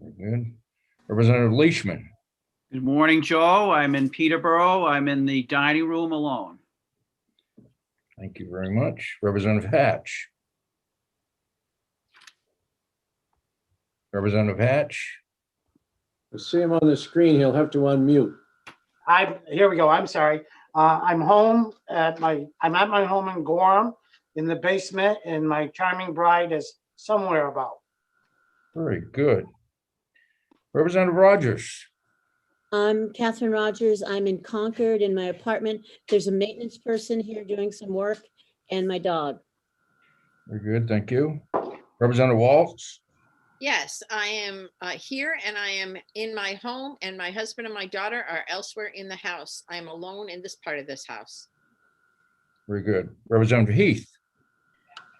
Very good. Representative Leishman. Good morning, Joe. I'm in Peterborough. I'm in the dining room alone. Thank you very much. Representative Hatch. Representative Hatch. I see him on the screen. He'll have to unmute. Here we go. I'm sorry. I'm at my home in Gorham in the basement, and my charming bride is somewhere about. Very good. Representative Rogers. I'm Catherine Rogers. I'm in Concord in my apartment. There's a maintenance person here doing some work and my dog. Very good. Thank you. Representative Waltz. Yes, I am here and I am in my home, and my husband and my daughter are elsewhere in the house. I am alone in this part of this house. Very good. Representative Heath.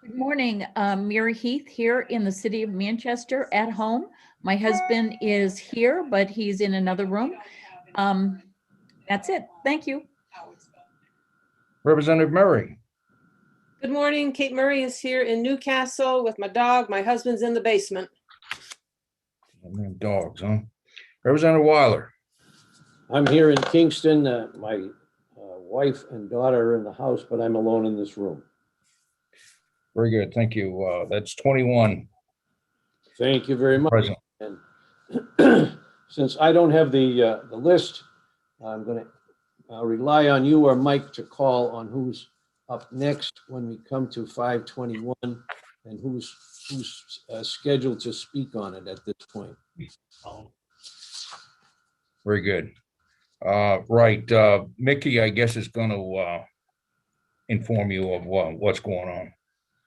Good morning, Mary Heath here in the city of Manchester at home. My husband is here, but he's in another room. That's it. Thank you. Representative Murray. Good morning. Kate Murray is here in Newcastle with my dog. My husband's in the basement. Dogs, huh? Representative Weiler. I'm here in Kingston. My wife and daughter are in the house, but I'm alone in this room. Very good. Thank you. That's 21 Thank you very much. present. And since I don't have the list, I'll rely on you or Mike to call on who's up next when we come to 521 and who's scheduled to speak on it at this point. Very good. Right. Mickey, I guess, is going to inform you of what's going on.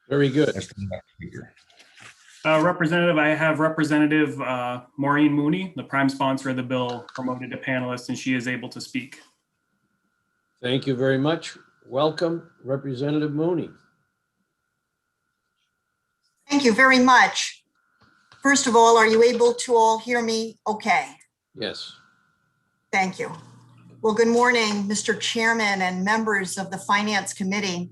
Very good. That's the next speaker. Representative, I have Representative Maureen Mooney, the prime sponsor of the bill, promoted to panelist, and she is able to speak. Thank you very much. Welcome, Representative Mooney. Thank you very much. First of all, are you able to all hear me okay? Yes. Thank you. Well, good morning, Mr. Chairman and members of the Finance Committee.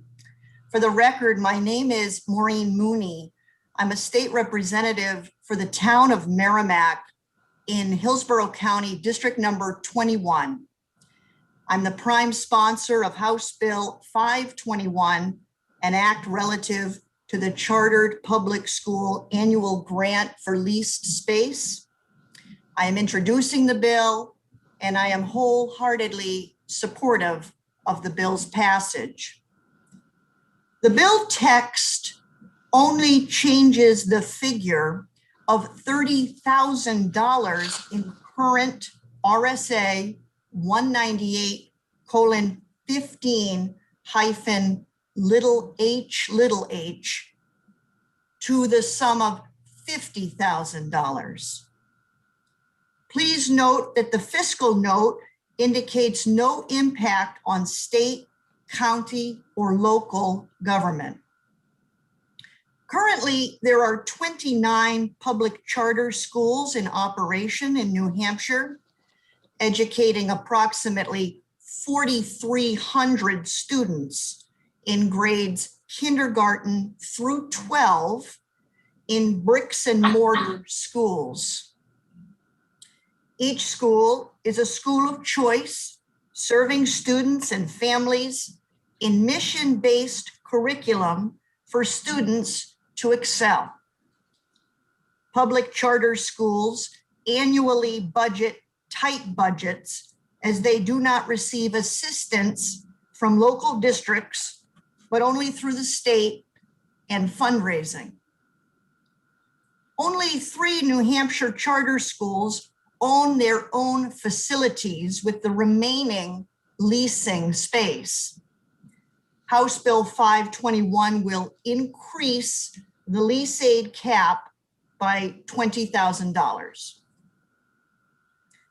For the record, my name is Maureen Mooney. I'm a state representative for the town of Merrimack in Hillsborough County, District Number 21. I'm the prime sponsor of House Bill 521, an act relative to the Chartered Public School Annual Grant for Leased Space. I am introducing the bill, and I am wholeheartedly supportive of the bill's passage. The bill text only changes the figure of $30,000 in current RSA 198:15-h to the sum of $50,000. Please note that the fiscal note indicates no impact on state, county, or local government. Currently, there are 29 public charter schools in operation in New Hampshire, educating approximately 4,300 students in grades kindergarten through 12 in bricks and mortar schools. Each school is a school of choice, serving students and families in mission-based curriculum for students to excel. Public charter schools annually budget tight budgets as they do not receive assistance from local districts, but only through the state and fundraising. Only 3 New Hampshire charter schools own their own facilities, with the remaining leasing space. House Bill 521 will increase the lease aid cap by $20,000.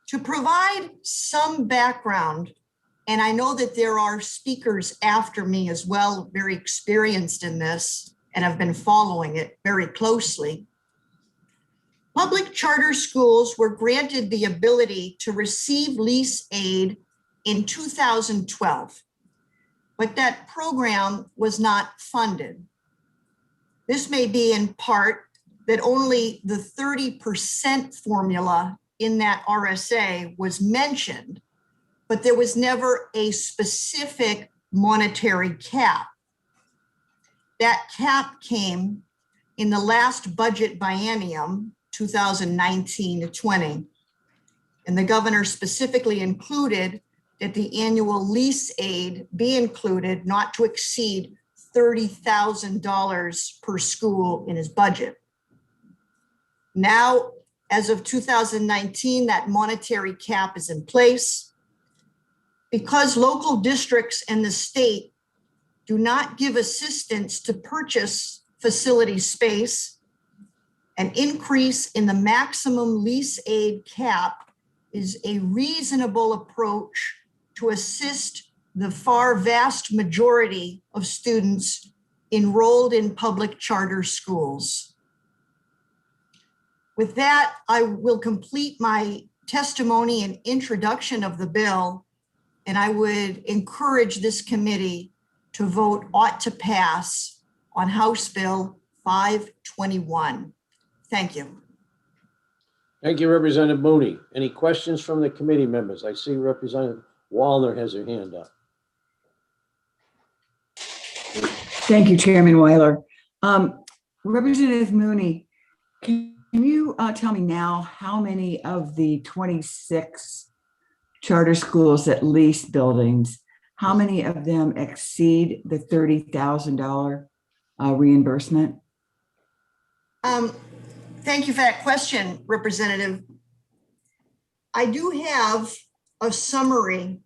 To provide some background, and I know that there are speakers after me as well, very experienced in this and have been following it very closely. Public charter schools were granted the ability to receive lease aid in 2012, but that program was not funded. This may be in part that only the 30% formula in that RSA was mentioned, but there was never a specific monetary cap. That cap came in the last budget biennium, 2019 to 20. And the governor specifically included that the annual lease aid be included not to exceed $30,000 per school in his budget. Now, as of 2019, that monetary cap is in place. Because local districts and the state do not give assistance to purchase facility space, an increase in the maximum lease aid cap is a reasonable approach to assist the vast majority of students enrolled in public charter schools. With that, I will complete my testimony and introduction of the bill, and I would encourage this committee to vote ought to pass on House Bill 521. Thank you. Thank you, Representative Mooney. Any questions from the committee members? I see Representative Wallner has her hand up. Thank you, Chairman Weiler. Representative Mooney, can you tell me now how many of the 26 charter schools that lease buildings, how many of them exceed the $30,000 reimbursement? Thank you for that question, Representative. I do have a summary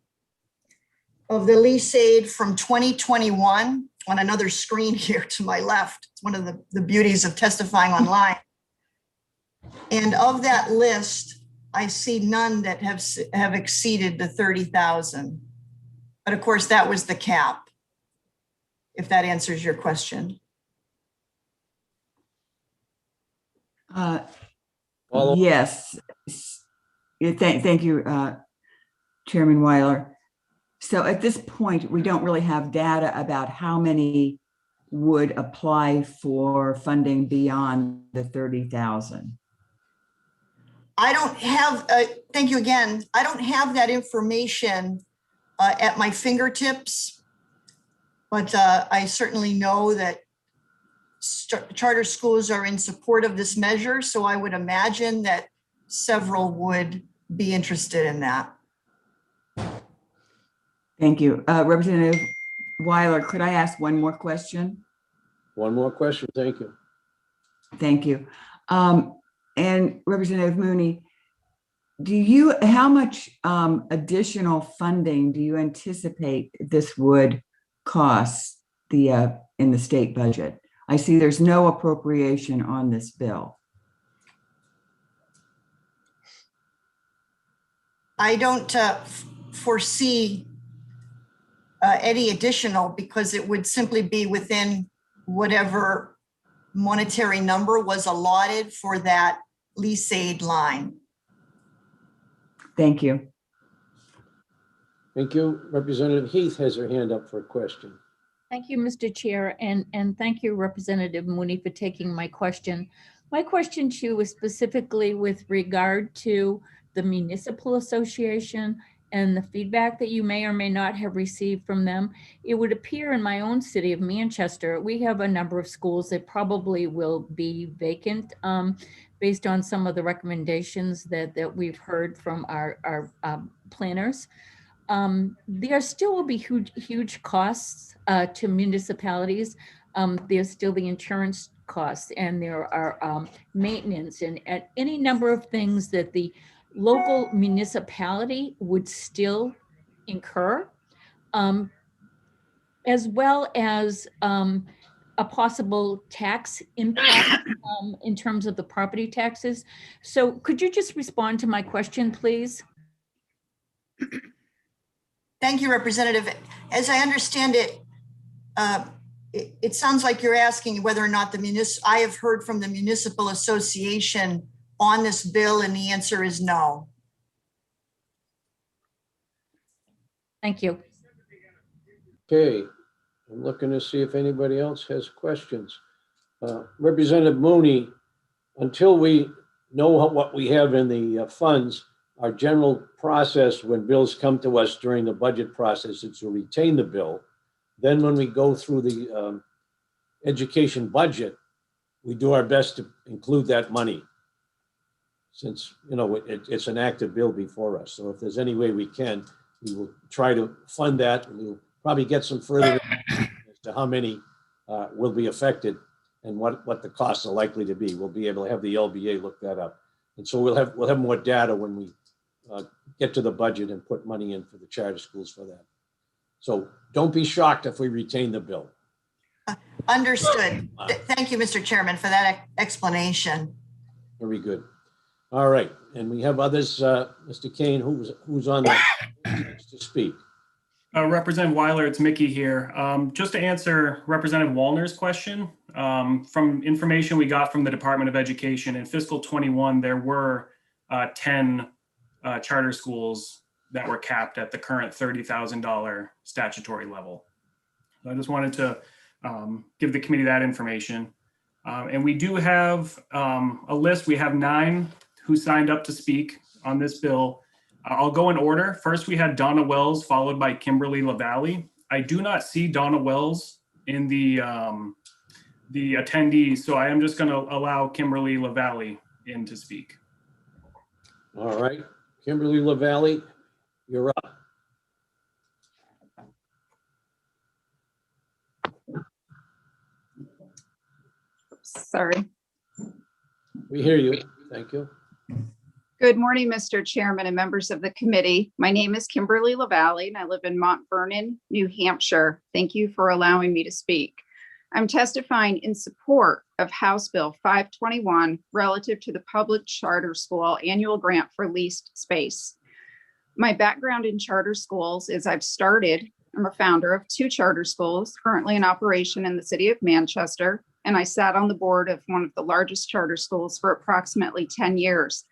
of the lease aid from 2021 on another screen here to my left. It's one of the beauties of testifying online. And of that list, I see none that have exceeded the 30,000. But of course, that was the cap, if that answers your question. Yes. Thank you, Chairman Weiler. So at this point, we don't really have data about how many would apply for funding beyond the 30,000. I don't have, thank you again. I don't have that information at my fingertips, but I certainly know that charter schools are in support of this measure. So I would imagine that several would be interested in that. Thank you. Representative Weiler, could I ask one more question? One more question, thank you. Thank you. And Representative Mooney, how much additional funding do you anticipate this would cost in the state budget? I see there's no appropriation on this bill. I don't foresee any additional, because it would simply be within whatever monetary number was allotted for that lease aid line. Thank you. Thank you. Representative Heath has her hand up for a question. Thank you, Mr. Chair, and thank you, Representative Mooney, for taking my question. My question to you is specifically with regard to the Municipal Association and the feedback that you may or may not have received from them. It would appear in my own city of Manchester, we have a number of schools that probably will be vacant based on some of the recommendations that we've heard from our planners. There still will be huge costs to municipalities. There's still the insurance costs, and there are maintenance and any number of things that the local municipality would still incur, as well as a possible tax impact in terms of the property taxes. So could you just respond to my question, please? Thank you, Representative. As I understand it, it sounds like you're asking whether or not I have heard from the Municipal Association on this bill, and the answer is no. Thank you. Okay, I'm looking to see if anybody else has questions. Representative Mooney, until we know what we have in the funds, our general process when bills come to us during the budget process is to retain the bill. Then when we go through the education budget, we do our best to include that money. Since, it's an active bill before us. So if there's any way we can, we will try to fund that. And we'll probably get some further as to how many will be affected and what the costs are likely to be. We'll be able to have the LBA look that up. And so we'll have more data when we get to the budget and put money in for the charter schools for that. So don't be shocked if we retain the bill. Understood. Thank you, Mr. Chairman, for that explanation. Very good. All right, and we have others, Mr. Kane, who's on that to speak. Representative Weiler, it's Mickey here. Just to answer Representative Wallner's question, from information we got from the Department of Education in fiscal 21, there were 10 charter schools that were capped at the current $30,000 statutory level. So I just wanted to give the committee that information. And we do have a list. We have 9 who signed up to speak on this bill. I'll go in order. First, we had Donna Wells, followed by Kimberly LaValle. I do not see Donna Wells in the attendees, so I am just going to allow Kimberly LaValle in to speak. All right, Kimberly LaValle, you're up. Sorry. We hear you. Thank you. Good morning, Mr. Chairman and members of the committee. My name is Kimberly LaValle and I live in Mount Vernon, New Hampshire. Thank you for allowing me to speak. I'm testifying in support of House Bill 521 relative to the public charter school annual grant for leased space. My background in charter schools is I'm a founder of 2 charter schools currently in operation in the city of Manchester, and I sat on the board of one of the largest charter schools for approximately 10 years.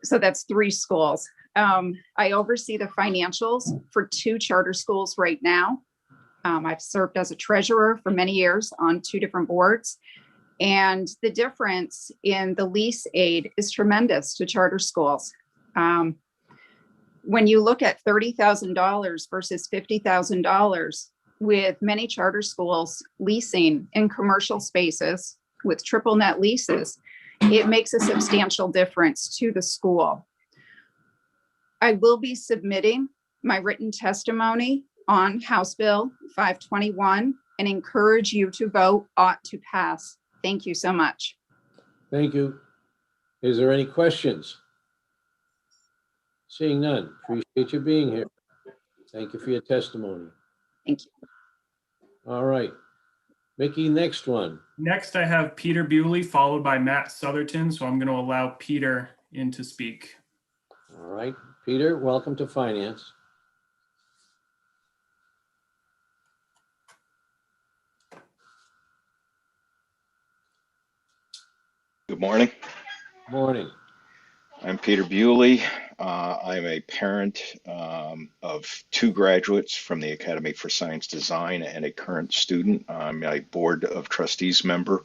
So that's 3 schools. I oversee the financials for 2 charter schools right now. I've served as a treasurer for many years on 2 different boards. And the difference in the lease aid is tremendous to charter schools. When you look at $30,000 versus $50,000, with many charter schools leasing in commercial spaces with triple net leases, it makes a substantial difference to the school. I will be submitting my written testimony on House Bill 521 and encourage you to vote ought to pass. Thank you so much. Thank you. Is there any questions? Seeing none, appreciate you being here. Thank you for your testimony. Thank you. All right. Mickey, next one. Next, I have Peter Bewley, followed by Matt Southerton. So I'm going to allow Peter in to speak. All right. Peter, welcome to Finance. Good morning. Morning. I'm Peter Bewley. I'm a parent of 2 graduates from the Academy for Science Design and a current student. I'm a Board of Trustees member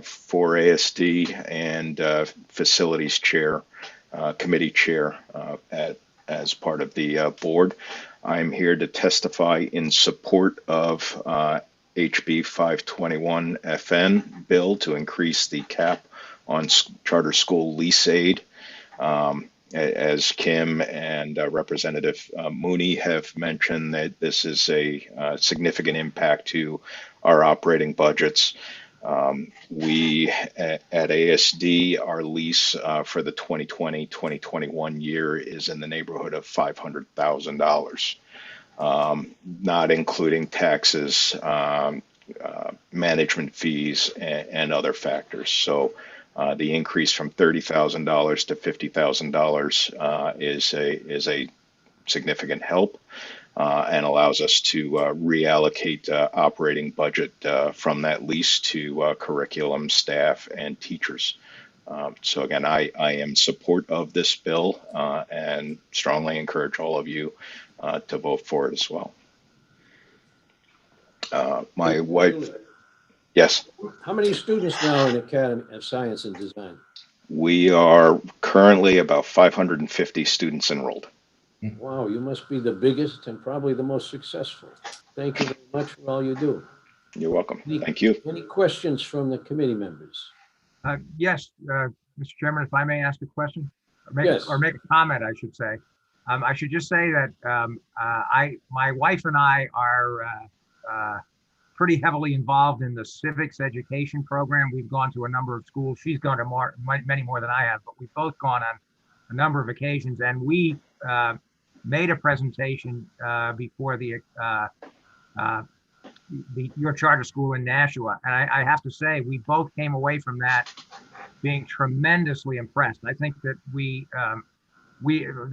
for ASD and Facilities Chair, Committee Chair as part of the board. I'm here to testify in support of HB 521 FN bill to increase the cap on charter school lease aid. As Kim and Representative Mooney have mentioned, that this is a significant impact to our operating budgets. We at ASD, our lease for the 2020-2021 year is in the neighborhood of $500,000, not including taxes, management fees, and other factors. So the increase from $30,000 to $50,000 is a significant help and allows us to reallocate operating budget from that lease to curriculum, staff, and teachers. So again, I am in support of this bill and strongly encourage all of you to vote for it as well. My wife. Yes, How many students now in Academy of Science and Design? we are currently about 550 students enrolled. Wow, you must be the biggest and probably the most successful. Thank you very much for all you do. You're welcome. Any- Thank you. Any questions from the committee members? Yes, Mr. Chairman, if I may ask a question, Yes. or make a comment, I should say. I should just say that my wife and I are pretty heavily involved in the civics education program. We've gone to a number of schools. She's gone to many more than I have, but we've both gone on a number of occasions, and we made a presentation before your charter school in Nashua. And I have to say, we both came away from that being tremendously impressed. I think that we were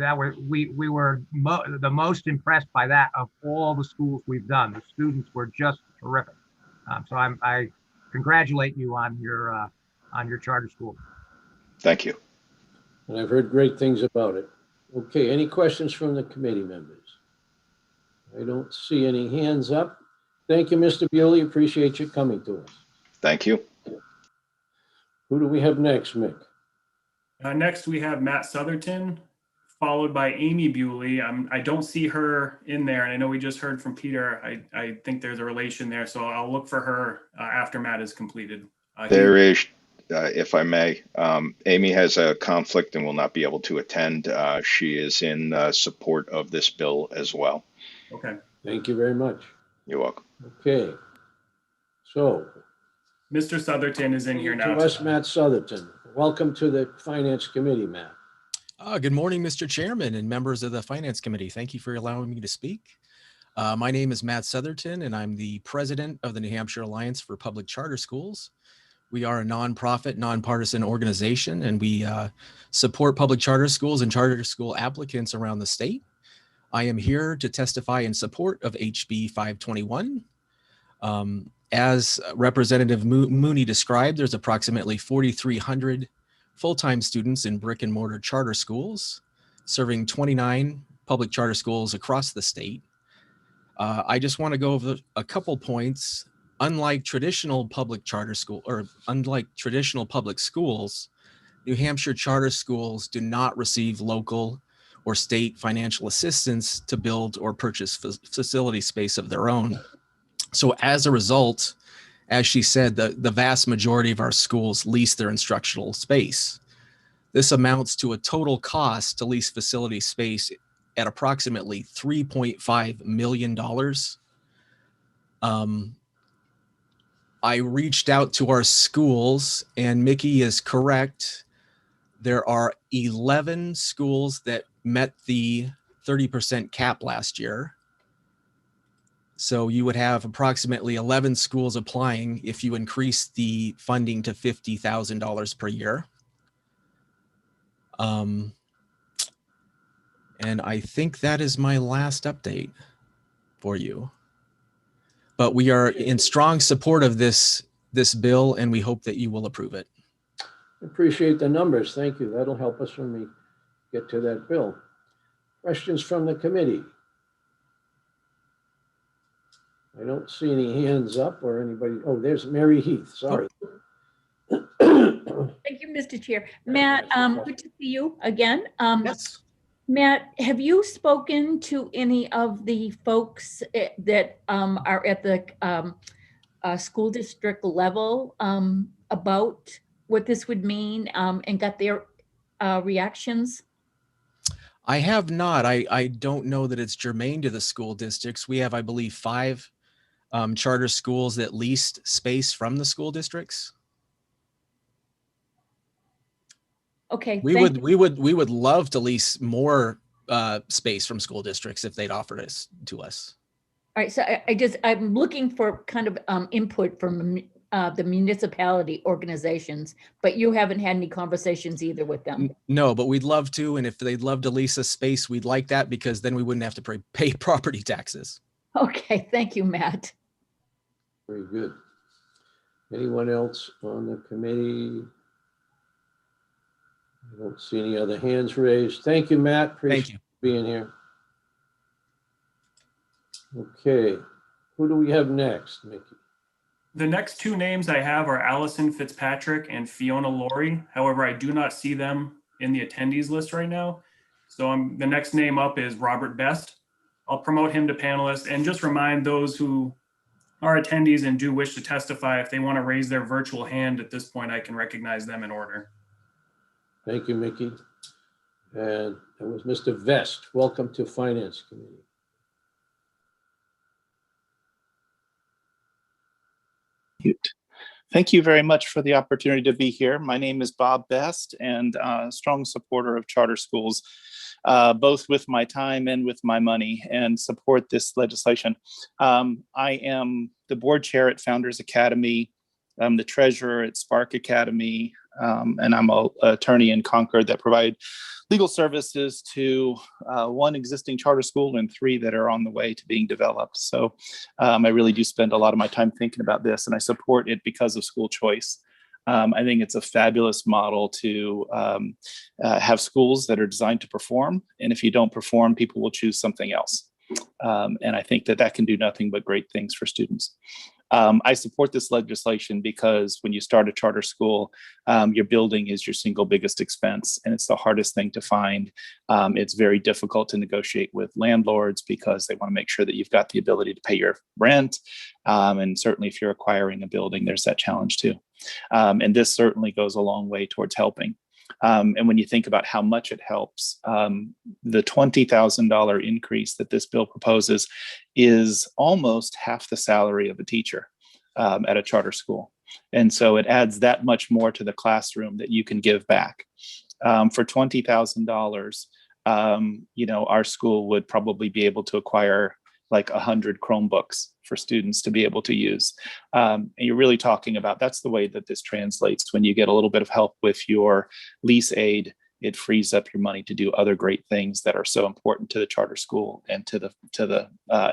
the most impressed by that of all the schools we've done. The students were just terrific. So I congratulate you on your charter school. Thank you. And I've heard great things about it. Okay, any questions from the committee members? I don't see any hands up. Thank you, Mr. Bewley. Appreciate you coming to us. Thank you. Who do we have next, Mick? Next, we have Matt Southerton, followed by Amy Bewley. I don't see her in there, and I know we just heard from Peter. I think there's a relation there, so I'll look for her after Matt is completed. There is, if I may, Amy has a conflict and will not be able to attend. She is in support of this bill as well. Okay. Thank you very much. You're welcome. Okay. So. Mr. Southerton is in here now. To us, Matt Southerton. Welcome to the Finance Committee, Matt. Good morning, Mr. Chairman and members of the Finance Committee. Thank you for allowing me to speak. My name is Matt Southerton, and I'm the president of the New Hampshire Alliance for Public Charter Schools. We are a nonprofit, nonpartisan organization, and we support public charter schools and charter school applicants around the state. I am here to testify in support of HB 521. As Representative Mooney described, there's approximately 4,300 full-time students in brick and mortar charter schools, serving 29 public charter schools across the state. I just want to go over a couple points. Unlike traditional public charter school, or unlike traditional public schools, New Hampshire charter schools do not receive local or state financial assistance to build or purchase facility space of their own. So as a result, as she said, the vast majority of our schools lease their instructional space. This amounts to a total cost to lease facility space at approximately $3.5 million. I reached out to our schools, and Mickey is correct. There are 11 schools that met the 30% cap last year. So you would have approximately 11 schools applying if you increase the funding to $50,000 per year. And I think that is my last update for you. But we are in strong support of this bill, and we hope that you will approve it. Appreciate the numbers. Thank you. That'll help us when we get to that bill. Questions from the committee? I don't see any hands up or anybody. Oh, there's Mary Heath. Sorry. Thank you, Mr. Chair. Matt, good to see you again. Yes. Matt, have you spoken to any of the folks that are at the school district level about what this would mean and got their reactions? I have not. I don't know that it's germane to the school districts. We have, I believe, 5 charter schools that leased space from the school districts. Okay. We would love to lease more space from school districts if they'd offered us to us. All right. So I'm looking for kind of input from the municipality organizations, but you haven't had any conversations either with them. No, but we'd love to. And if they'd love to lease us space, we'd like that, because then we wouldn't have to pay property taxes. Okay. Thank you, Matt. Very good. Anyone else on the committee? I don't see any other hands raised. Thank you, Matt. Appreciate you being here. Okay. Who do we have next, Mickey? The next two names I have are Allison Fitzpatrick and Fiona Laurie. However, I do not see them in the attendees list right now. So the next name up is Robert Best. I'll promote him to panelist and just remind those who are attendees and do wish to testify, if they want to raise their virtual hand at this point, I can recognize them in order. Thank you, Mickey. And that was Mr. Vest. Welcome to Finance Committee. Thank you very much for the opportunity to be here. My name is Bob Best, and a strong supporter of charter schools, both with my time and with my money, and support this legislation. I am the board chair at Founders Academy. I'm the treasurer at Spark Academy, and I'm an attorney in Concord that provide legal services to one existing charter school and 3 that are on the way to being developed. So I really do spend a lot of my time thinking about this, and I support it because of school choice. I think it's a fabulous model to have schools that are designed to perform, and if you don't perform, people will choose something else. And I think that that can do nothing but great things for students. I support this legislation because when you start a charter school, your building is your single biggest expense, and it's the hardest thing to find. It's very difficult to negotiate with landlords because they want to make sure that you've got the ability to pay your rent. And certainly if you're acquiring a building, there's that challenge too. And this certainly goes a long way towards helping. And when you think about how much it helps, the $20,000 increase that this bill proposes is almost half the salary of a teacher at a charter school. And so it adds that much more to the classroom that you can give back. For $20,000, our school would probably be able to acquire like 100 Chromebooks for students to be able to use. And you're really talking about, that's the way that this translates. When you get a little bit of help with your lease aid, it frees up your money to do other great things that are so important to the charter school and to the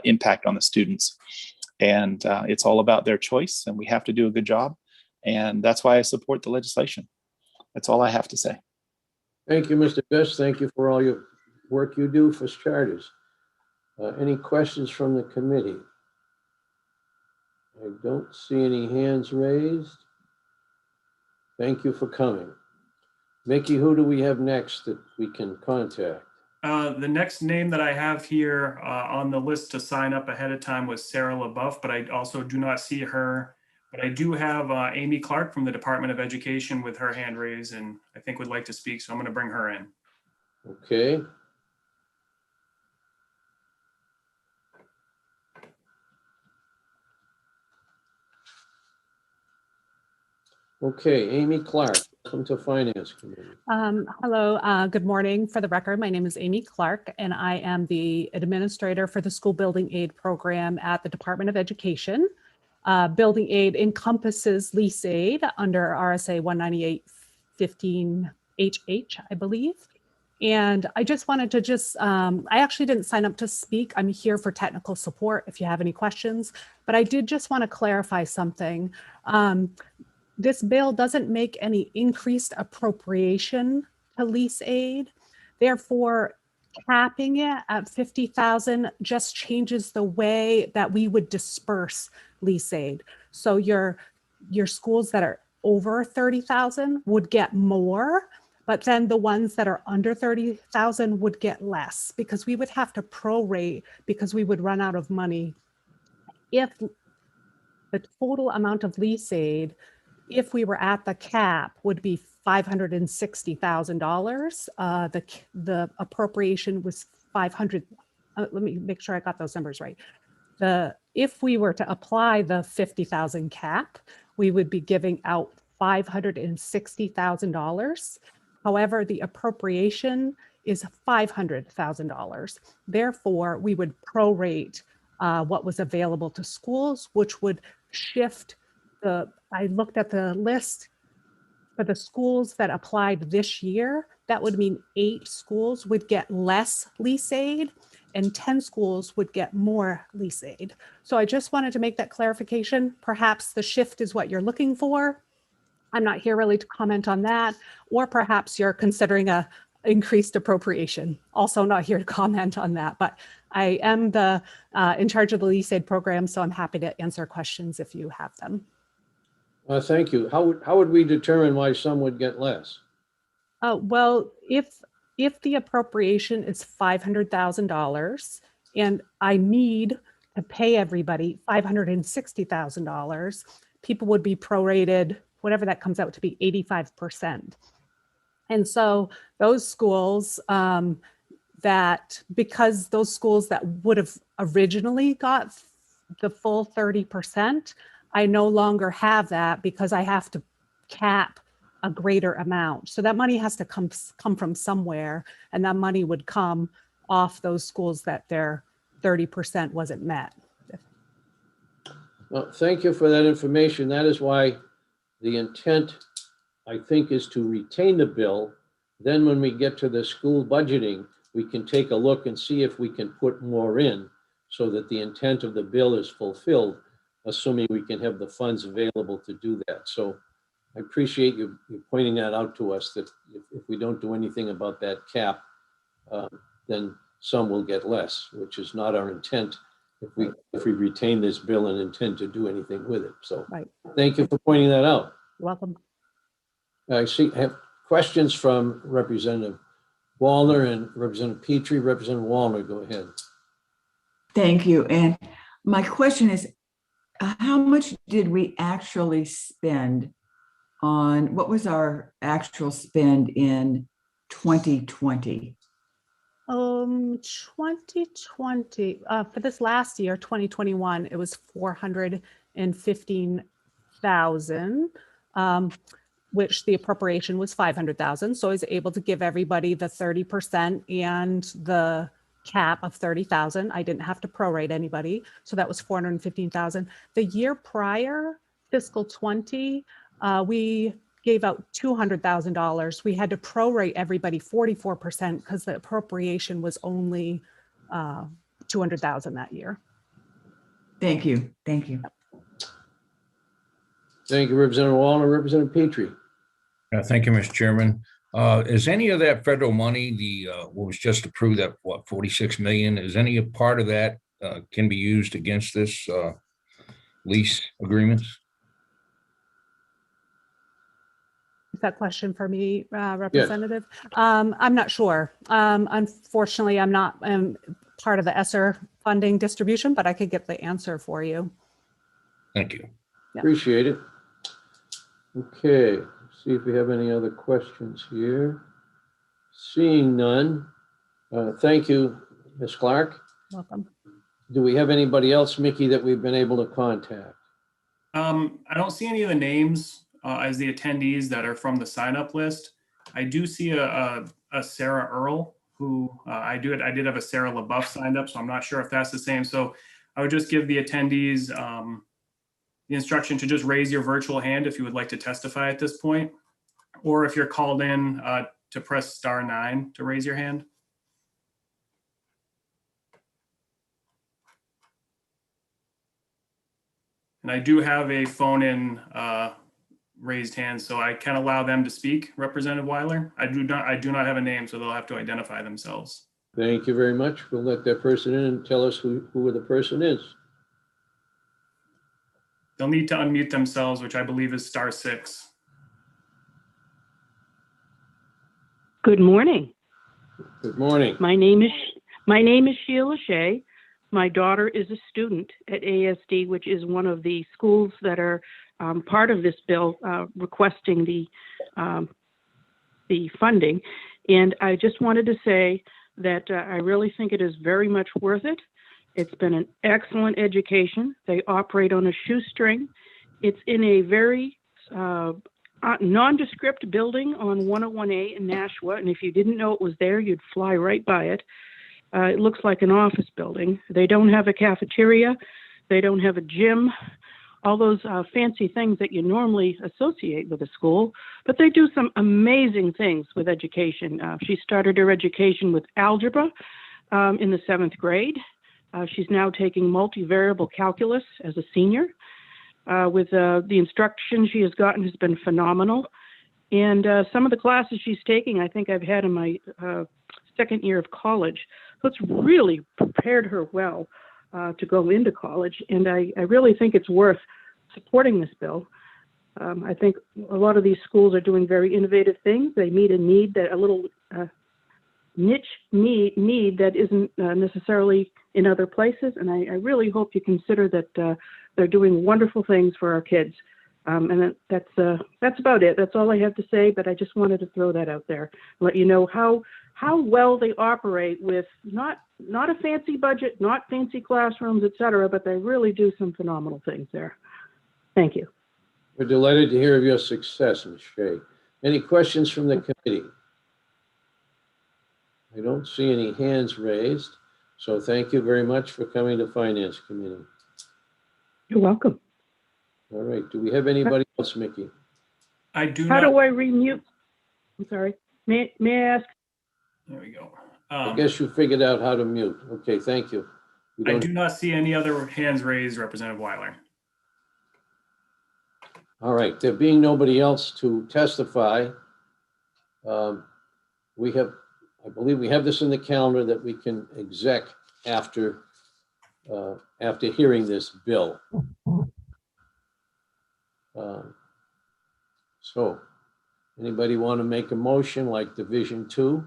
impact on the students. And it's all about their choice, and we have to do a good job. And that's why I support the legislation. That's all I have to say. Thank you, Mr. Best. Thank you for all your work you do for charters. Any questions from the committee? I don't see any hands raised. Thank you for coming. Mickey, who do we have next that we can contact? The next name that I have here on the list to sign up ahead of time was Sarah LaBeouf, but I also do not see her. But I do have Amy Clark from the Department of Education with her hand raised, and I think would like to speak, so I'm going to bring her in. Okay. Okay, Amy Clark, welcome to Finance Committee. Hello, good morning. For the record, my name is Amy Clark, and I am the administrator for the School Building Aid Program at the Department of Education. Building aid encompasses lease aid under RSA 198-15HH, I believe. And I just wanted to I actually didn't sign up to speak. I'm here for technical support if you have any questions, but I did just want to clarify something. This bill doesn't make any increased appropriation to lease aid. Therefore, capping it at 50,000 just changes the way that we would disperse lease aid. So your schools that are over 30,000 would get more, but then the ones that are under 30,000 would get less because we would have to prorate because we would run out of money. If the total amount of lease aid, if we were at the cap, would be $560,000. The appropriation was 500. Let me make sure I got those numbers right. If we were to apply the 50,000 cap, we would be giving out $560,000. However, the appropriation is $500,000. Therefore, we would prorate what was available to schools, which would shift I looked at the list for the schools that applied this year. That would mean 8 schools would get less lease aid and 10 schools would get more lease aid. So I just wanted to make that clarification. Perhaps the shift is what you're looking for. I'm not here really to comment on that, or perhaps you're considering a increased appropriation. Also not here to comment on that, but I am the in charge of the lease aid program, so I'm happy to answer questions if you have them. Thank you. How would we determine why some would get less? Well, if the appropriation is $500,000 and I need to pay everybody $560,000, people would be prorated, whatever that comes out to be, 85%. And so those schools because those schools that would have originally got the full 30%, I no longer have that because I have to cap a greater amount. So that money has to come from somewhere, and that money would come off those schools that their 30% wasn't met. Well, thank you for that information. That is why the intent, I think, is to retain the bill. Then when we get to the school budgeting, we can take a look and see if we can put more in so that the intent of the bill is fulfilled, assuming we can have the funds available to do that. So I appreciate you pointing that out to us, that if we don't do anything about that cap, then some will get less, which is not our intent if we retain this bill and intend to do anything with it. So thank you for pointing that out. You're welcome. I have questions from Representative Wallner and Representative Petrie. Representative Wallner, go ahead. Thank you. And my question is, how much did we actually spend on, what was our actual spend in 2020? 2020, for this last year, 2021, it was 415,000, which the appropriation was 500,000. So I was able to give everybody the 30% and the cap of 30,000. I didn't have to prorate anybody. So that was 415,000. The year prior, fiscal 20, we gave out $200,000. We had to prorate everybody 44% because the appropriation was only 200,000 that year. Thank you. Thank you. Thank you, Representative Wallner. Representative Petrie. Thank you, Mr. Chairman. Is any of that federal money, what was just approved, that what, 46 million, is any part of that can be used against this lease agreements? Is that question for me, Representative? Yes. I'm not sure. Unfortunately, I'm not part of the ESSER funding distribution, but I could get the answer for you. Thank you. Yeah. Appreciate it. Okay, let's see if we have any other questions here. Seeing none. Thank you, Ms. Clark. Welcome. Do we have anybody else, Mickey, that we've been able to contact? I don't see any of the names as the attendees that are from the sign-up list. I do see a Sarah Earl, who I did have a Sarah LaBeouf signed up, so I'm not sure if that's the same. So I would just give the attendees the instruction to just raise your virtual hand if you would like to testify at this point, or if you're called in to press *9 to raise your hand. And I do have a phone-in raised hand, so I can allow them to speak. Representative Weiler, I do not have a name, so they'll have to identify themselves. Thank you very much. We'll let that person in and tell us who the person is. They'll need to unmute themselves, which I believe is *6. Good morning. Good morning. My name is Sheila Shea. My daughter is a student at ASD, which is one of the schools that are part of this bill requesting the funding. And I just wanted to say that I really think it is very much worth it. It's been an excellent education. They operate on a shoestring. It's in a very nondescript building on 101A in Nashua. And if you didn't know it was there, you'd fly right by it. It looks like an office building. They don't have a cafeteria. They don't have a gym, all those fancy things that you normally associate with a school, but they do some amazing things with education. She started her education with algebra in the 7th grade. She's now taking multivariable calculus as a senior. With the instruction she has gotten has been phenomenal. And some of the classes she's taking, I think I've had in my second year of college. So it's really prepared her well to go into college. And I really think it's worth supporting this bill. I think a lot of these schools are doing very innovative things. They meet a need, that a little niche need that isn't necessarily in other places. And I really hope you consider that they're doing wonderful things for our kids. And that's about it. That's all I have to say, but I just wanted to throw that out there, let you know how well they operate with not a fancy budget, not fancy classrooms, et cetera, but they really do some phenomenal things there. Thank you. We're delighted to hear of your success, Ms. Shea. Any questions from the committee? I don't see any hands raised, so thank you very much for coming to Finance Committee. You're welcome. All right, do we have anybody else, Mickey? I do How not. do I remute? I'm sorry. May I ask? There we go. I guess you figured out how to mute. Okay, thank you. We I don't- do not see any other hands raised, Representative Weiler. All right, there being nobody else to testify, we have, I believe we have this in the calendar that we can exec after hearing this bill. So, anybody want to make a motion like Division 2?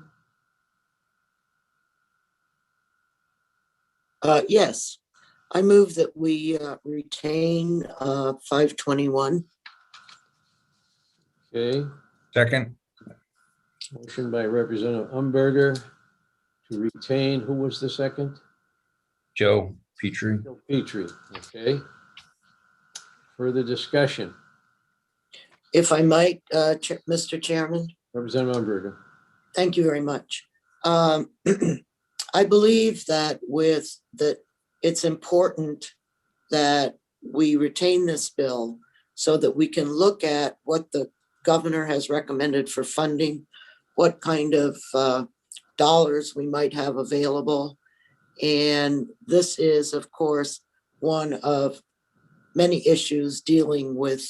Yes, I move that we retain 521. Okay, Second, motion by Representative Umberger to retain, who was the second? Joe Petrie. Joe Petrie, okay. Further discussion, If I might, Mr. Chairman, Representative Umberger. thank you very much. I believe that it's important that we retain this bill so that we can look at what the governor has recommended for funding, what kind of dollars we might have available. And this is, of course, one of many issues dealing with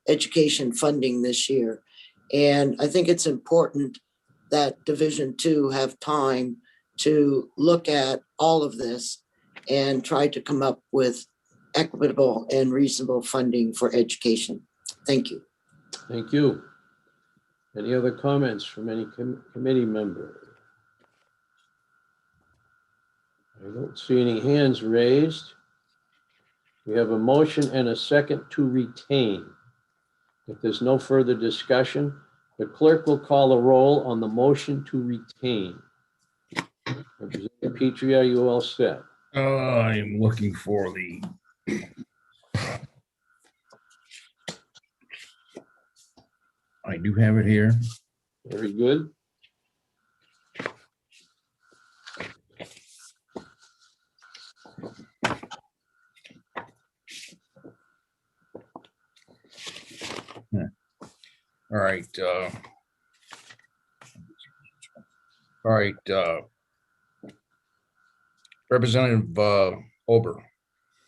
education funding this year. And I think it's important that Division 2 have time to look at all of this and try to come up with equitable and reasonable funding for education. Thank you. Thank you. Any other comments from any committee member? I don't see any hands raised. We have a motion and a second to retain. If there's no further discussion, the clerk will call a roll on the motion to retain. Representative Petrie, are you all set? I'm looking for the. I do have it here. Very good. All right. All right. Representative Ober,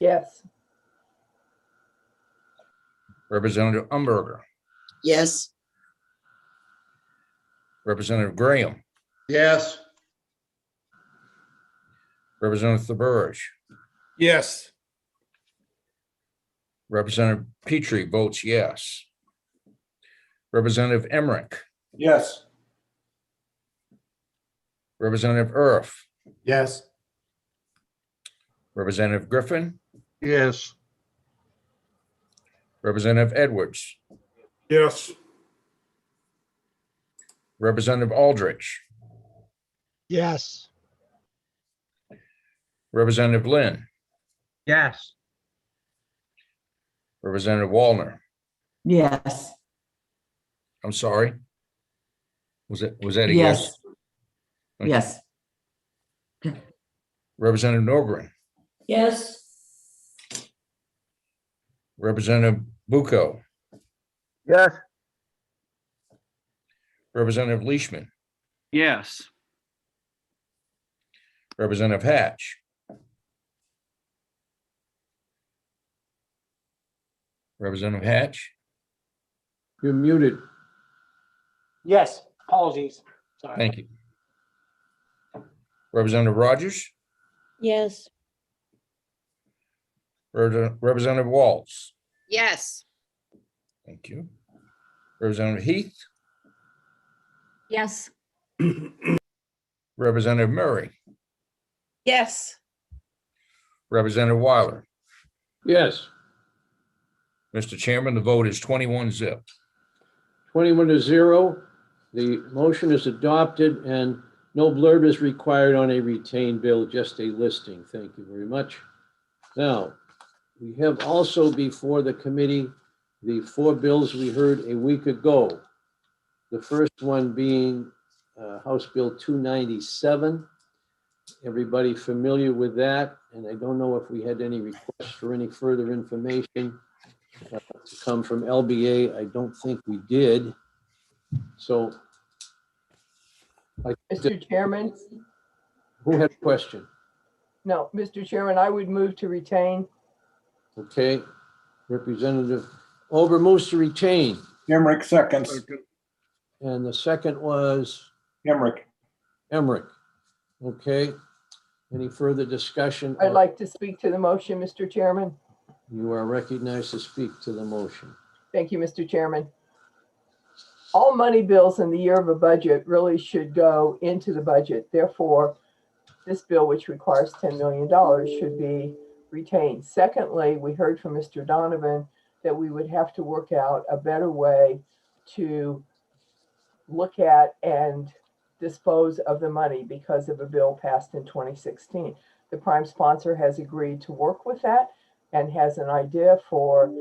Yes. Representative Umberger, Yes. Representative Graham, Yes. Representative Thaburge, Yes. Representative Petrie votes yes. Representative Emmerich, Yes. Representative Erf, Yes. Representative Griffin, Yes. Representative Edwards, Yes. Representative Aldrich, Yes. Representative Lynn, Yes. Representative Wallner. Yes. I'm sorry. Was that a yes? Yes. Yes. Representative Norgren, Yes. Representative Bucco, Yes. Representative Leishman, Yes. Representative Hatch, Representative Hatch, You're muted. Yes, apologies. Sorry. Thank you. Representative Rogers, Yes. Representative Walls. Yes. Thank you. Representative Heath, Yes. Representative Murray, Yes. Representative Weiler. Yes, Mr. Chairman, the vote is 21-0. 21-0. The motion is adopted and no blurb is required on a retained bill, just a listing. Thank you very much. Now, we have also before the committee the 4 bills we heard a week ago. The first one being House Bill 297. Everybody familiar with that? And I don't know if we had any requests for any further information to come from LBA. I don't think we did. So. Mr. Chairman, Who had a question? no, Mr. Chairman, I would move to retain. Okay, Representative Ober moves to retain. Emmerich seconds. And the second was Emmerich. Emmerich. Okay, any further discussion? I'd like to speak to the motion, Mr. Chairman. You are recognized to speak to the motion. Thank you, Mr. Chairman. All money bills in the year of a budget really should go into the budget. Therefore, this bill, which requires $10 million, should be retained. Secondly, we heard from Mr. Donovan that we would have to work out a better way to look at and dispose of the money because of a bill passed in 2016. The prime sponsor has agreed to work with that and has an idea for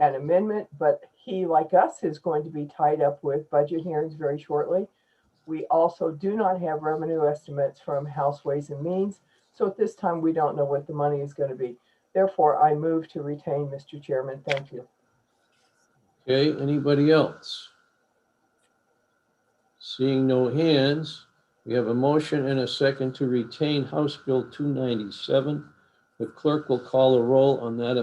an amendment, but he, like us, is going to be tied up with budget hearings very shortly. We also do not have revenue estimates from House Ways and Means. So at this time, we don't know what the money is going to be. Therefore, I move to retain, Mr. Chairman. Thank you. Okay, anybody else? Seeing no hands, we have a motion and a second to retain House Bill 297. The clerk will call a roll on that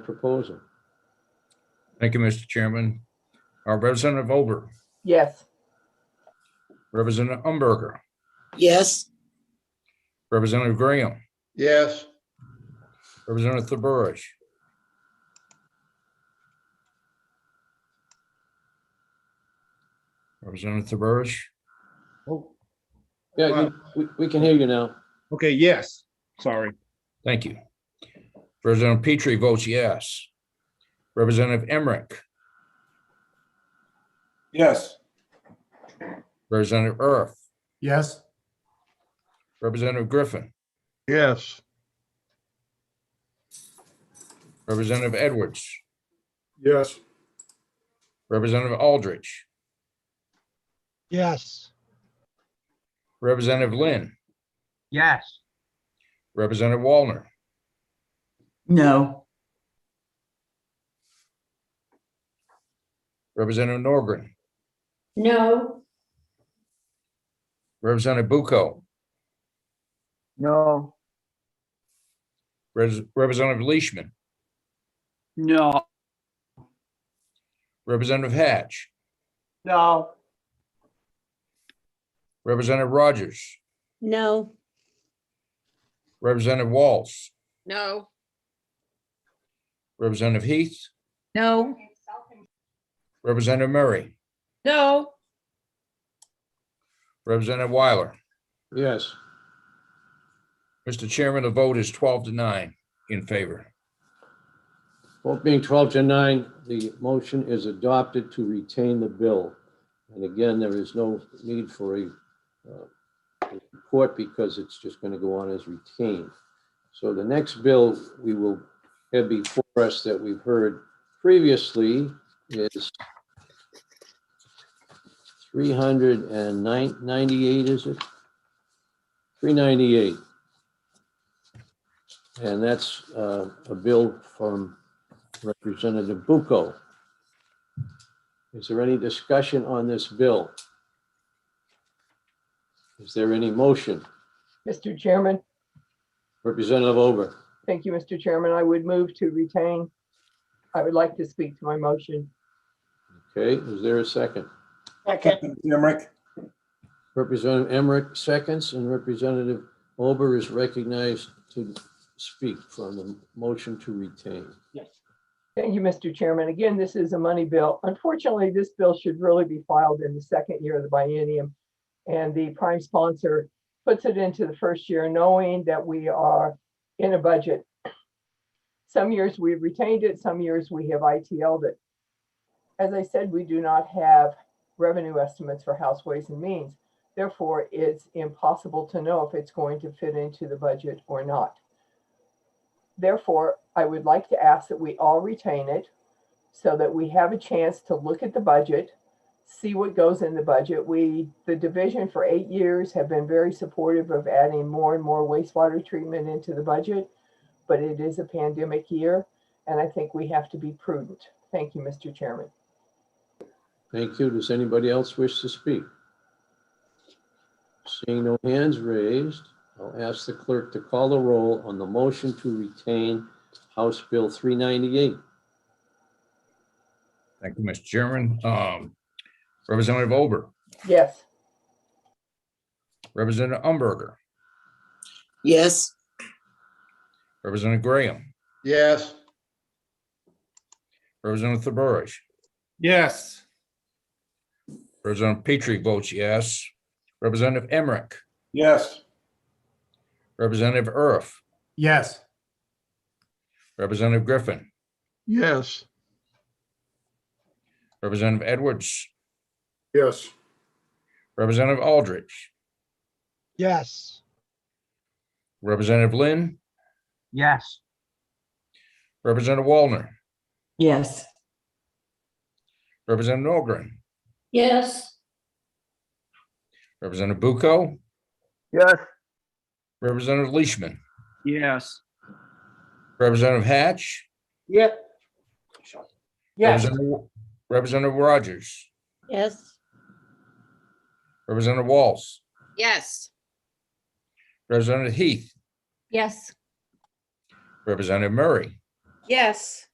proposal. Thank you, Mr. Chairman. Representative Ober, Yes. Representative Umberger, Yes. Representative Graham, Yes. Representative Thaburish, Representative Thaburish. Yeah, we can hear you now. Okay, yes. Sorry. Thank you. Representative Petrie votes yes. Representative Emmerich, Yes. Representative Earth, Yes. Representative Griffin, Yes. Representative Edwards, Yes. Representative Aldrich, Yes. Representative Lynn, Yes. Representative Wallner, No. Representative Norgren, No. Representative Bucco, No. Representative Leishman, No. Representative Hatch, No. Representative Rogers, No. Representative Walls, No. Representative Heath, No. Representative Murray, No. Representative Weiler. Yes. Mr. Chairman, the vote is 12-9 in favor. Vote being 12-9, the motion is adopted to retain the bill. And again, there is no need for a report because it's just going to go on as retained. So the next bill we will have before us that we've heard previously is 398, is it? 398. And that's a bill from Representative Bucco. Is there any discussion on this bill? Is there any motion? Mr. Chairman, Representative Ober. thank you, Mr. Chairman. I would move to retain. I would like to speak to my motion. Okay, is there a second? Second. Emmerich. Representative Emmerich seconds, and Representative Ober is recognized to speak on the motion to retain. Yes. Thank you, Mr. Chairman. Again, this is a money bill. Unfortunately, this bill should really be filed in the second year of the biennium. And the prime sponsor puts it into the first year, knowing that we are in a budget. Some years we've retained it, some years we have ITL'd it. As I said, we do not have revenue estimates for House Ways and Means. Therefore, it's impossible to know if it's going to fit into the budget or not. Therefore, I would like to ask that we all retain it so that we have a chance to look at the budget, see what goes in the budget. The division for 8 years have been very supportive of adding more and more wastewater treatment into the budget, but it is a pandemic year, and I think we have to be prudent. Thank you, Mr. Chairman. Thank you. Does anybody else wish to speak? Seeing no hands raised, I'll ask the clerk to call the roll on the motion to retain House Bill 398. Thank you, Mr. Chairman. Representative Ober, Yes. Representative Umberger, Yes. Representative Graham, Yes. Representative Thurbush, Yes. Representative Petrie votes yes. Representative Emmerich, Yes. Representative Erf, Yes. Representative Griffin, Yes. Representative Edwards, Yes. Representative Aldrich, Yes. Representative Lynn, Yes. Representative Wallner, Yes. Representative Norgren, Yes. Representative Bucco, Yes. Representative Leishman, Yes. Representative Hatch, Yeah. Yes. Representative Rogers, Yes. Representative Walls, Yes. Representative Heath, Yes. Representative Murray, Yes.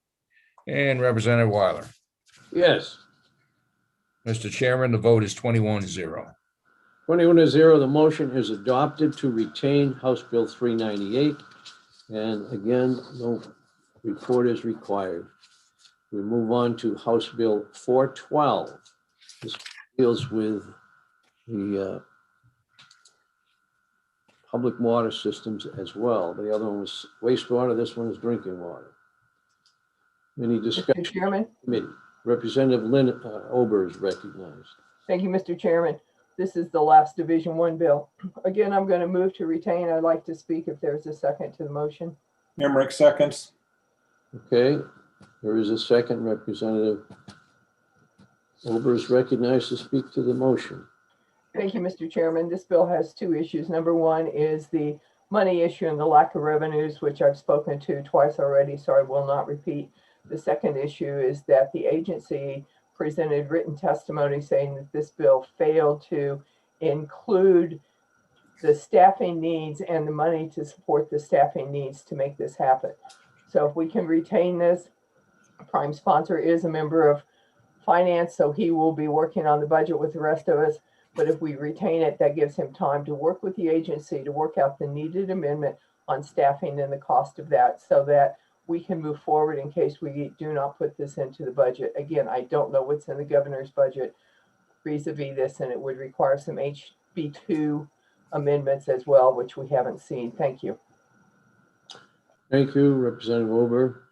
and Representative Weiler. Yes. Mr. Chairman, the vote is 21-0. 21-0, the motion is adopted to retain House Bill 398. And again, no report is required. We move on to House Bill 412. This deals with the public water systems as well. The other one was wastewater, this one is drinking water. Any discussion? Mr. Chairman. Committee. Representative Lynn Ober is recognized. Thank you, Mr. Chairman. This is the last Division 1 bill. Again, I'm going to move to retain. I'd like to speak if there's a second to the motion. Emmerich seconds. Okay, there is a second. Representative Ober is recognized to speak to the motion. Thank you, Mr. Chairman. This bill has two issues. Number one is the money issue and the lack of revenues, which I've spoken to twice already, so I will not repeat. The second issue is that the agency presented written testimony saying that this bill failed to include the staffing needs and the money to support the staffing needs to make this happen. So if we can retain this, prime sponsor is a member of finance, so he will be working on the budget with the rest of us. But if we retain it, that gives him time to work with the agency to work out the needed amendment on staffing and the cost of that so that we can move forward in case we do not put this into the budget. Again, I don't know what's in the governor's budget vis-a-vis this, and it would require some HB2 amendments as well, which we haven't seen. Thank you. Thank you, Representative Ober.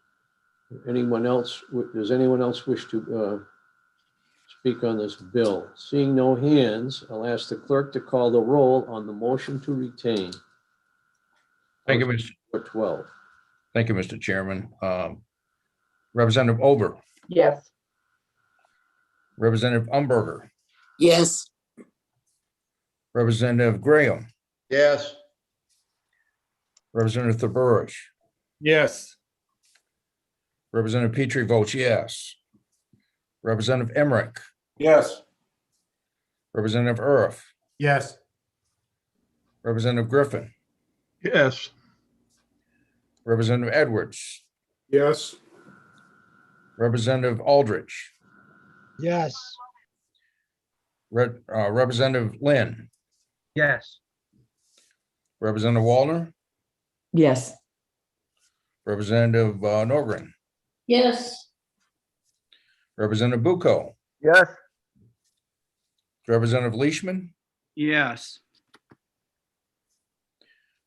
Anyone else? Does anyone else wish to speak on this bill? Seeing no hands, I'll ask the clerk to call the roll on the motion to retain. Thank you, Mr. 412. Thank you, Mr. Chairman. Representative Ober, Yes. Representative Umberger, Yes. Representative Graham, Yes. Representative Thurbush, Yes. Representative Petrie votes yes. Representative Emmerich, Yes. Representative Erf, Yes. Representative Griffin, Yes. Representative Edwards, Yes. Representative Aldrich, Yes. Representative Lynn, Yes. Representative Wallner, Yes. Representative Norgren, Yes. Representative Bucco, Yes. Representative Leishman, Yes.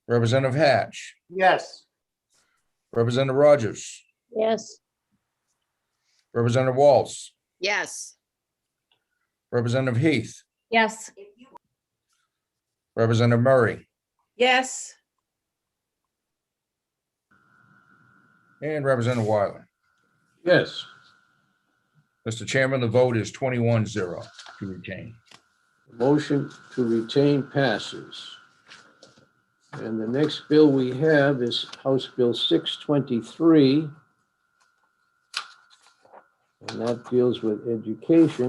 Representative Hatch, Yes. Representative Rogers, Yes. Representative Walz, Yes. Representative Heath, Yes. Representative Murray, Yes. and Representative Weiler. Yes. Mr. Chairman, the vote is 21-0 to retain. Motion to retain passes. And the next bill we have is House Bill 623. And that deals with education.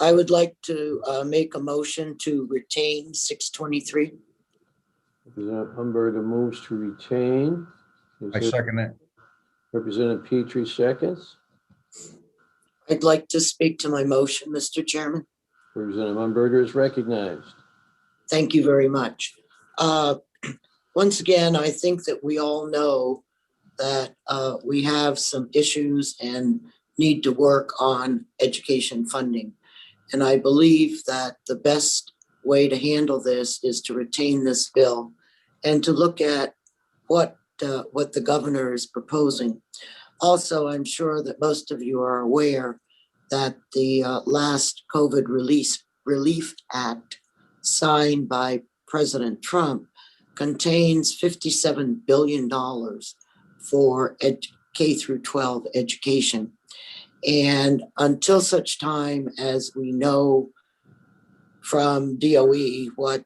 I would like to make a motion to retain 623. Representative Umberger moves to retain. I second that. Representative Petrie seconds. I'd like to speak to my motion, Mr. Chairman. Representative Umberger is recognized. Thank you very much. Once again, I think that we all know that we have some issues and need to work on education funding. And I believe that the best way to handle this is to retain this bill and to look at what the governor is proposing. Also, I'm sure that most of you are aware that the last COVID Relief Act signed by President Trump contains $57 billion for K through 12 education. And until such time as we know from DOE what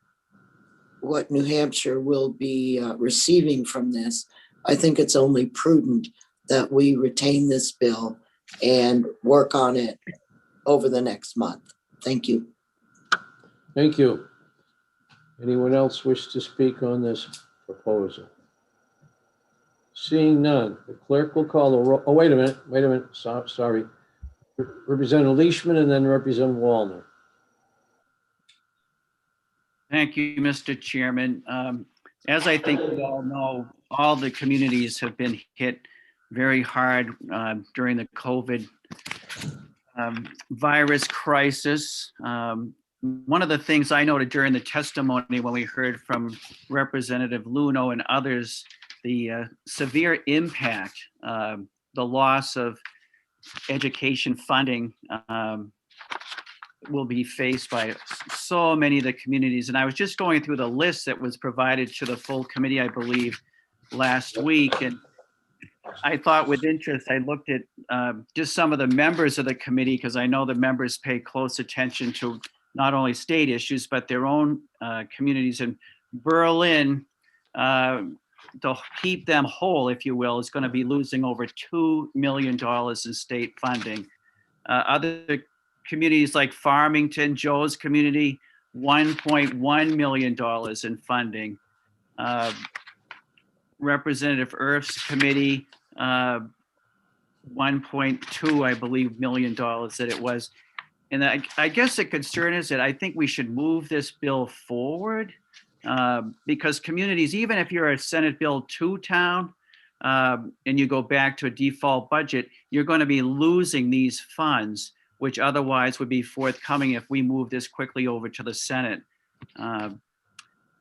New Hampshire will be receiving from this, I think it's only prudent that we retain this bill and work on it over the next month. Thank you. Thank you. Anyone else wish to speak on this proposal? Seeing none, the clerk will call the roll. Oh, wait a minute. Sorry. Representative Leishman and then Representative Wallner. Thank you, Mr. Chairman. As I think we all know, all the communities have been hit very hard during the COVID virus crisis. One of the things I noted during the testimony when we heard from Representative Luno and others, the severe impact, the loss of education funding will be faced by so many of the communities. And I was just going through the list that was provided to the full committee, I believe, last week. And I thought with interest, I looked at just some of the members of the committee, because I know the members pay close attention to not only state issues, but their own communities. In Berlin, to keep them whole, if you will, is going to be losing over $2 million in state funding. Other communities like Farmington, Joe's community, $1.1 million in funding. Representative Erf's committee, 1.2, I believe, million dollars that it was. And I guess the concern is that I think we should move this bill forward because communities, even if you're a Senate Bill 2 town and you go back to a default budget, you're going to be losing these funds, which otherwise would be forthcoming if we move this quickly over to the Senate. I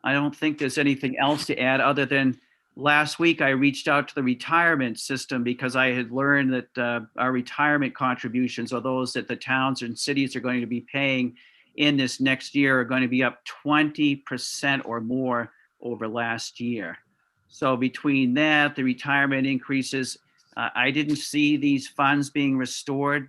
don't think there's anything else to add other than last week I reached out to the retirement system because I had learned that our retirement contributions are those that the towns and cities are going to be paying in this next year are going to be up 20% or more over last year. So between that, the retirement increases, I didn't see these funds being restored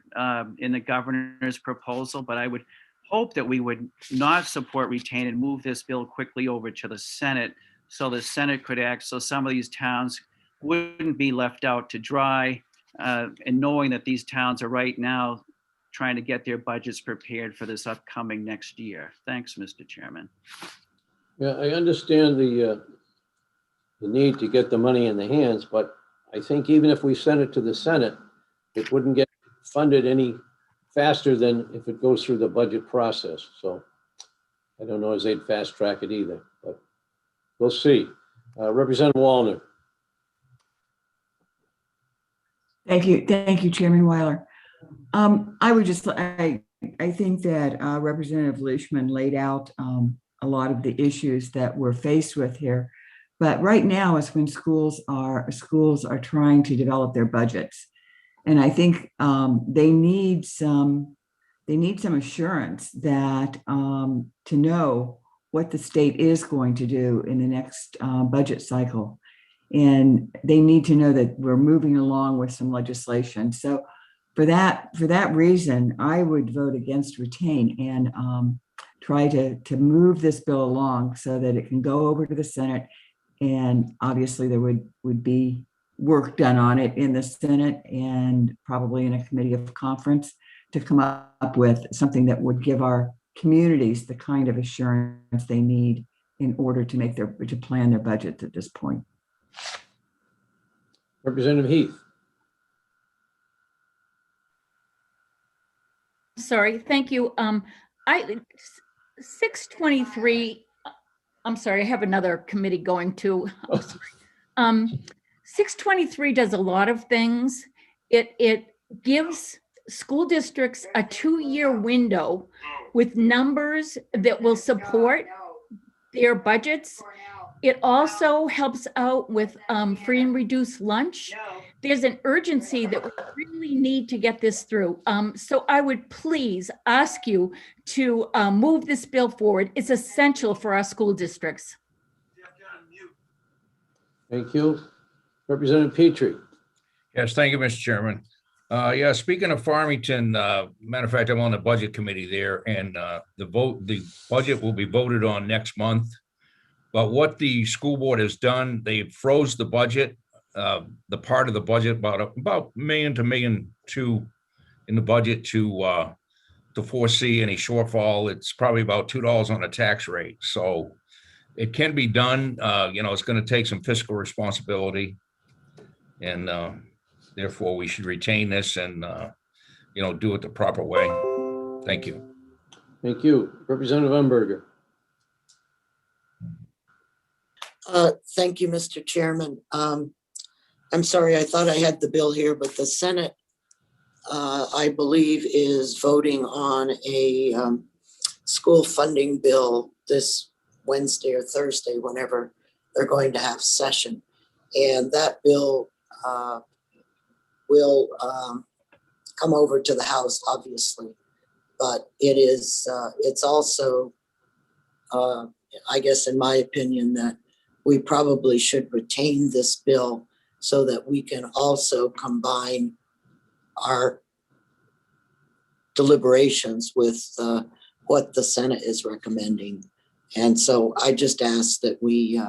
in the governor's proposal, but I would hope that we would not support retain and move this bill quickly over to the Senate so the Senate could act, so some of these towns wouldn't be left out to dry, and knowing that these towns are right now trying to get their budgets prepared for this upcoming next year. Thanks, Mr. Chairman. Yeah, I understand the need to get the money in the hands, but I think even if we send it to the Senate, it wouldn't get funded any faster than if it goes through the budget process. So I don't know as they'd fast track it either, but we'll see. Representative Wallner. Thank you, Chairman Weiler. I would just, I think that Representative Leishman laid out a lot of the issues that we're faced with here. But right now is when schools are trying to develop their budgets. And I think they need some assurance that to know what the state is going to do in the next budget cycle. And they need to know that we're moving along with some legislation. So for that reason, I would vote against retain and try to move this bill along so that it can go over to the Senate. And obviously there would be work done on it in the Senate and probably in a committee of conference to come up with something that would give our communities the kind of assurance they need in order to plan their budgets at this point. Representative Heath. Sorry, thank you. 623, I'm sorry, I have another committee going to. 623 does a lot of things. It gives school districts a 2-year window with numbers that will support their budgets. It also helps out with free and reduced lunch. There's an urgency that we really need to get this through. So I would please ask you to move this bill forward. It's essential for our school districts. Thank you. Representative Petrie. Yes, thank you, Mr. Chairman. Yeah, speaking of Farmington, matter of fact, I'm on the budget committee there, and the budget will be voted on next month. But what the school board has done, they froze the budget, the part of the budget about $1 million to $1.2 million in the budget to foresee any shortfall. It's probably about $2 on the tax rate. So it can be done. It's going to take some fiscal responsibility, and therefore we should retain this and do it the proper way. Thank you. Thank you. Representative Umberger. Thank you, Mr. Chairman. I'm sorry, I thought I had the bill here, but the Senate, I believe, is voting on a school funding bill this Wednesday or Thursday, whenever they're going to have session. And that bill will come over to the House, obviously. But it's also, I guess, in my opinion, that we probably should retain this bill so that we can also combine our deliberations with what the Senate is recommending. And so I just ask that we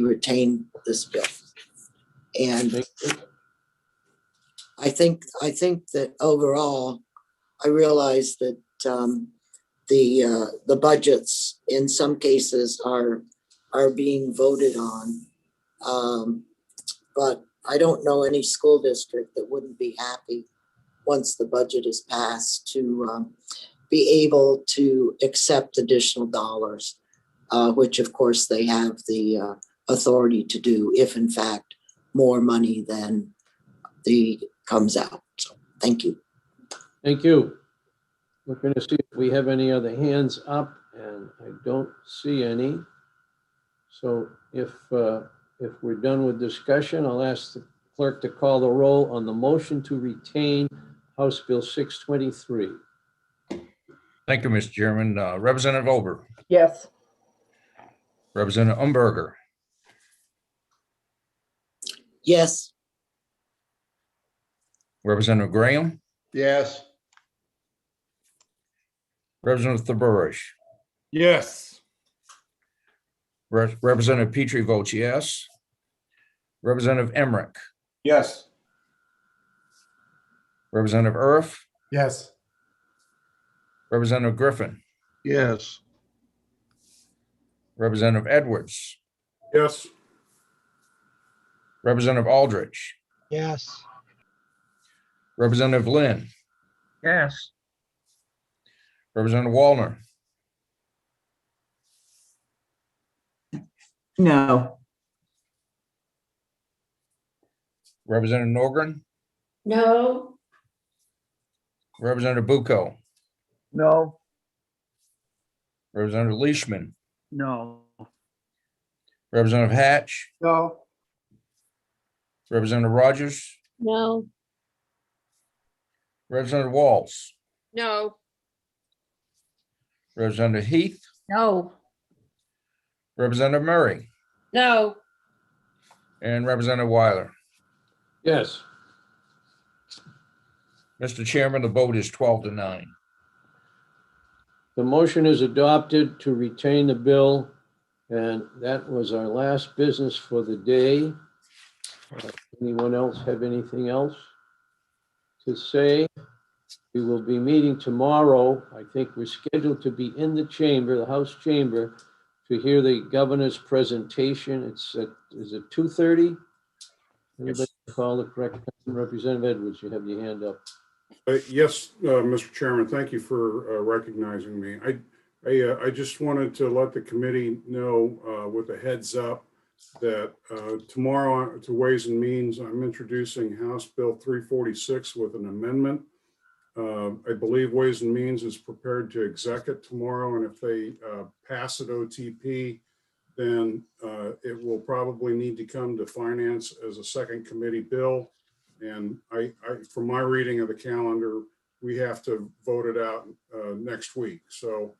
retain this bill. And I think that overall, I realize that the budgets in some cases are being voted on. But I don't know any school district that wouldn't be happy once the budget is passed to be able to accept additional dollars, which of course they have the authority to do if in fact more money than comes out. So thank you. Thank you. Looking to see if we have any other hands up, and I don't see any. So if we're done with discussion, I'll ask the clerk to call the roll on the motion to retain House Bill 623. Thank you, Mr. Chairman. Representative Ober. Yes. Representative Umberger. Yes. Representative Graham. Yes. Representative Theburish. Yes. Representative Petrie votes yes. Representative Emmerich. Yes. Representative Erf. Yes. Representative Griffin. Yes. Representative Edwards. Yes. Representative Aldrich, Yes. Representative Lynn, Yes. Representative Wallner, No. Representative Norgren, No. Representative Bucco, No. Representative Leishman, No. Representative Hatch, No. Representative Rogers, No. Representative Walls, No. Representative Heath, No. Representative Murray, No. and Representative Weiler. Yes. Mr. Chairman, the vote is 12-9. The motion is adopted to retain the bill, and that was our last business for the day. Anyone else have anything else to say? We will be meeting tomorrow. I think we're scheduled to be in the chamber, the House chamber, to hear the governor's presentation. It's at, is it 2:30? Anybody call the correct time? Representative Edwards, you have your hand up. Yes, Mr. Chairman, thank you for recognizing me. I just wanted to let the committee know with a heads up that tomorrow to Ways and Means, I'm introducing House Bill 346 with an amendment. I believe Ways and Means is prepared to exec it tomorrow, and if they pass it OTP, then it will probably need to come to Finance as a second committee bill. And from my reading of the calendar, we have to vote it out next week. So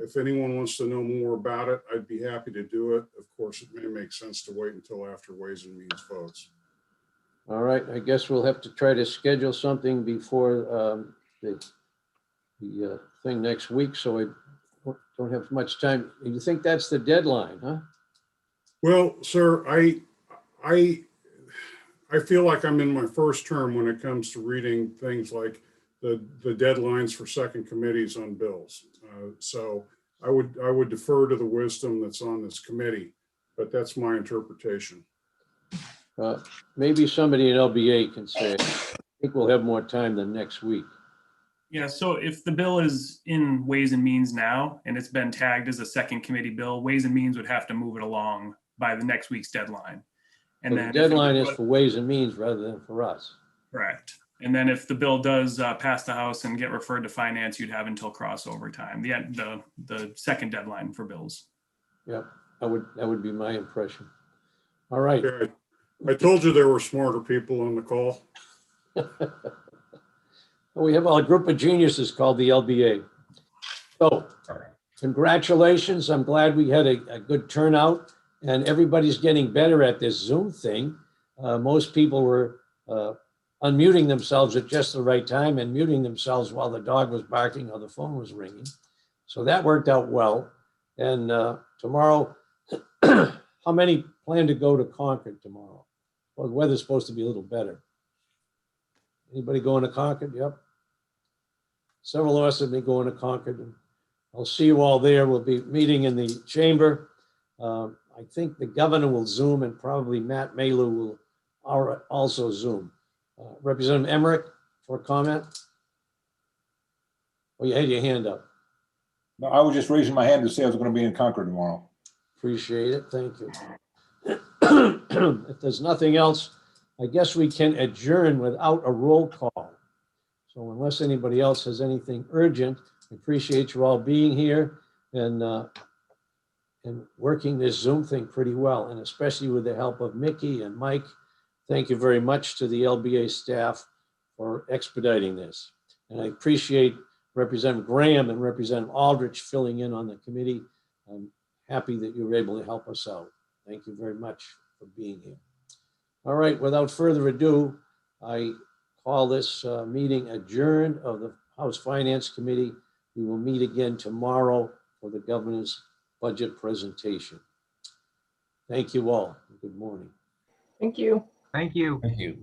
if anyone wants to know more about it, I'd be happy to do it. Of course, it may make sense to wait until after Ways and Means votes. All right, I guess we'll have to try to schedule something before the thing next week, so I don't have much time. You think that's the deadline, huh? Well, sir, I feel like I'm in my first term when it comes to reading things like the deadlines for second committees on bills. So I would defer to the wisdom that's on this committee, but that's my interpretation. Maybe somebody in LBA can say, I think we'll have more time than next week. Yeah, so if the bill is in Ways and Means now, and it's been tagged as a second committee bill, Ways and Means would have to move it along by the next week's deadline. And So then the deadline is for Ways and Means rather than for us. correct. And then if the bill does pass the House and get referred to Finance, you'd have until crossover time, the second deadline for bills. Yep, that would be my impression. All right. Okay. I told you there were smarter people on the call. We have a group of geniuses called the LBA. So congratulations. I'm glad we had a good turnout, and everybody's getting better at this Zoom thing. Most people were unmuting themselves at just the right time and muting themselves while the dog was barking or the phone was ringing. So that worked out well. And tomorrow, how many plan to go to Concord tomorrow? Well, the weather's supposed to be a little better. Anybody going to Concord? Yep. Several of us have been going to Concord. And I'll see you all there. We'll be meeting in the chamber. I think the governor will Zoom, and probably Matt Malu will also Zoom. Representative Emmerich for a comment? Oh, you had your hand up. No, I was just raising my hand to say I was going to be in Concord tomorrow. Appreciate it. Thank you. If there's nothing else, I guess we can adjourn without a roll call. So unless anybody else has anything urgent, I appreciate you all being here and working this Zoom thing pretty well, and especially with the help of Mickey and Mike. Thank you very much to the LBA staff for expediting this. And I appreciate Representative Graham and Representative Aldrich filling in on the committee. I'm happy that you were able to help us out. Thank you very much for being here. All right, without further ado, I call this meeting adjourned of the House Finance Committee. We will meet again tomorrow for the governor's budget presentation. Thank you all. Good morning. Thank you. Thank you. Thank you.